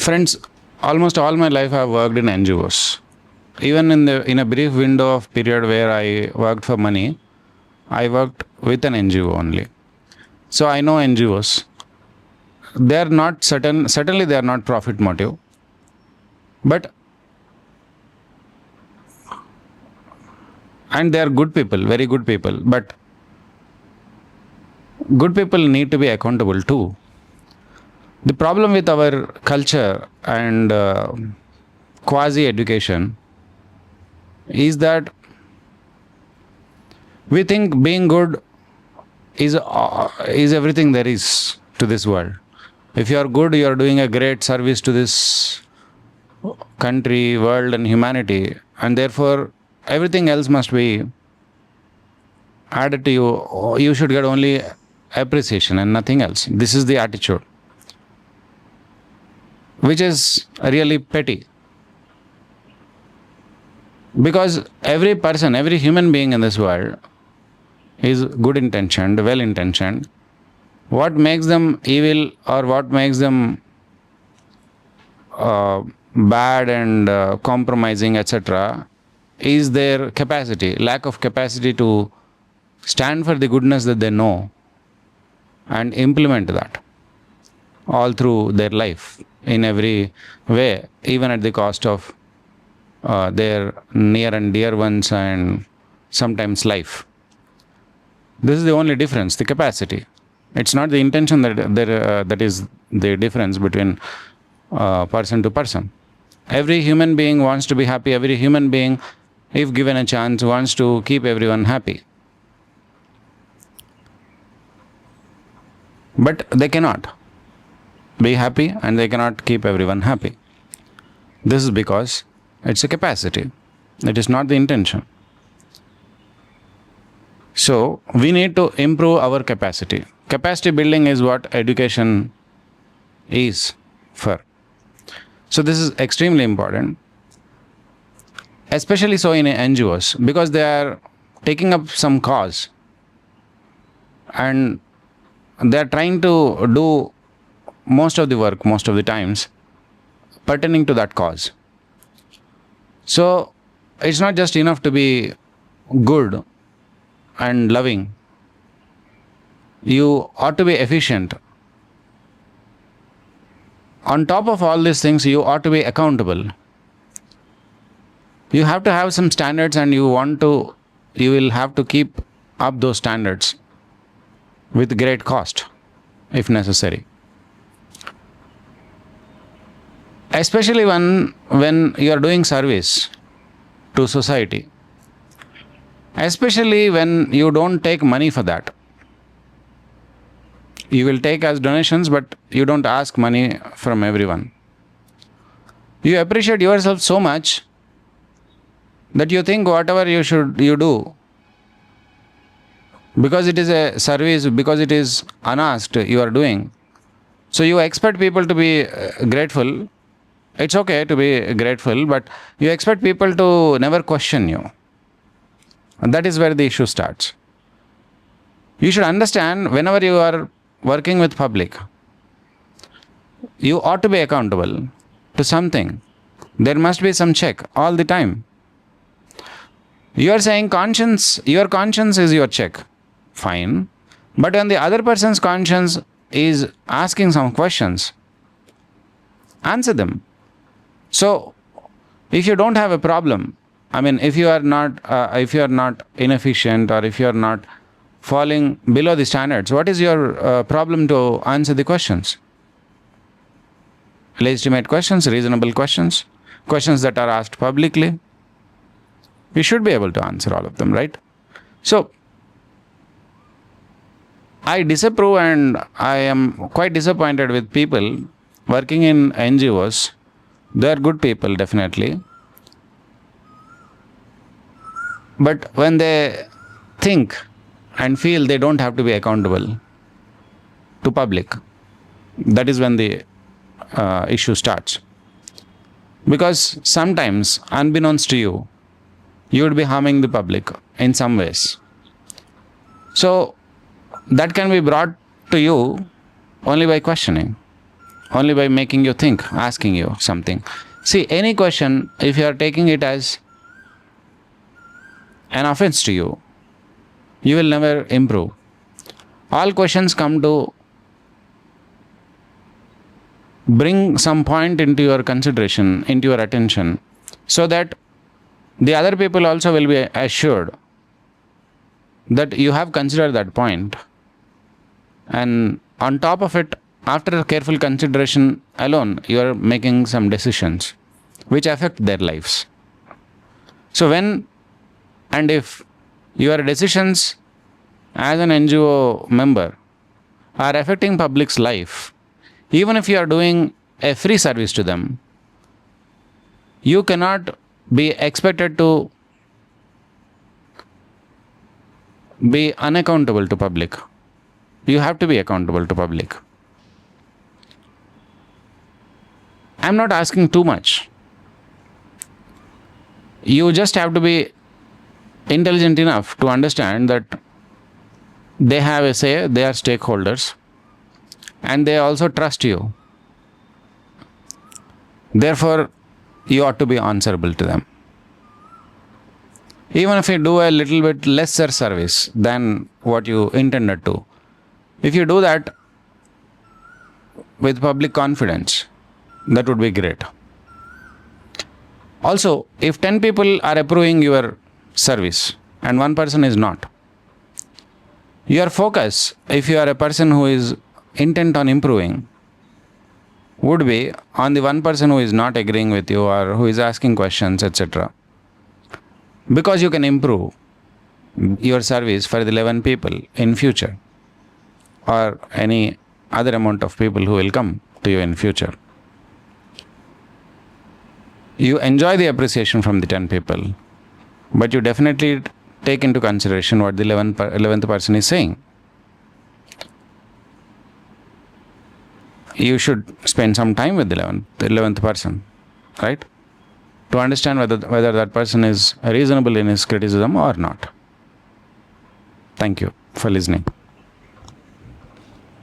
Friends, almost all my life I have worked in NGOs. Even in a brief window of period where I worked for money, I worked with an NGO only. So I know NGOs. They are not certainly they are not profit motive. But and they are good people, very good people. But good people need to be accountable too. The problem with our culture and quasi education is that we think being good is everything there is to this world. If you are good, you are doing a great service to this country, world, and humanity, and therefore everything else must be added to you. You should get only appreciation and nothing else. This is the attitude, which is really petty. Because every person, every human being in this world is good intentioned, well intentioned. What makes them evil or what makes them bad and compromising, etc., is their capacity, lack of capacity to stand for the goodness that they know and implement that all through their life in every way, even at the cost of their near and dear ones and sometimes life. This is the only difference, the capacity. It's not the intention that is the difference between person to person. Every human being wants to be happy. Every human being, if given a chance, wants to keep everyone happy. But they cannot be happy and they cannot keep everyone happy. This is because it's a capacity. It is not the intention. So we need to improve our capacity. Capacity building is what education is for. So this is extremely important, especially so in NGOs, because they are taking up some cause and they are trying to do most of the work, most of the times, pertaining to that cause. So it's not just enough to be good and loving. You ought to be efficient. On top of all these things, you ought to be accountable. You have to have some standards and you will have to keep up those standards with great cost, if necessary. Especially when you are doing service to society. Especially when you don't take money for that. You will take as donations, but you don't ask money from everyone. You appreciate yourself so much that you think whatever you do, because it is a service, because it is unasked, you are doing. So you expect people to be grateful. It's okay to be grateful, but you expect people to never question you. And that is where the issue starts. You should understand, whenever you are working with public, you ought to be accountable to something. There must be some check all the time. You are saying your conscience is your check. Fine. But when the other person's conscience is asking some questions, answer them. So, if you don't have a problem, if you are not inefficient, or if you are not falling below the standards, what is your problem to answer the questions? Legitimate questions, reasonable questions, questions that are asked publicly. You should be able to answer all of them, right? So, I disapprove and I am quite disappointed with people working in NGOs. They are good people, definitely. But when they think and feel they don't have to be accountable to public, that is when the issue starts. Because sometimes, unbeknownst to you, you would be harming the public in some ways. So that can be brought to you only by questioning. only by making you think, asking you something. See, any question, if you are taking it as an offense to you, you will never improve. All questions come to bring some point into your consideration, into your attention, so that the other people also will be assured that you have considered that point. And on top of it, after careful consideration alone, you are making some decisions which affect their lives. So when and if your decisions as an NGO member are affecting public's life, even if you are doing a free service to them, you cannot be expected to be unaccountable to public. You have to be accountable to public. I'm not asking too much. You just have to be intelligent enough to understand that they have a say, they are stakeholders, and they also trust you. Therefore, you ought to be answerable to them. Even if you do a little bit lesser service than what you intended to, if you do that with public confidence, that would be great. Also, if 10 people are approving your service and one person is not, your focus, if you are a person who is intent on improving, would be on the one person who is not agreeing with you or who is asking questions, etc. Because you can improve your service for the 11 people in future, or any other amount of people who will come to you in future. You enjoy the appreciation from the 10 people, but you definitely take into consideration what the 11th person is saying. You should spend some time with the 11th person, right? To understand whether that person is reasonable in his criticism or not. Thank you for listening.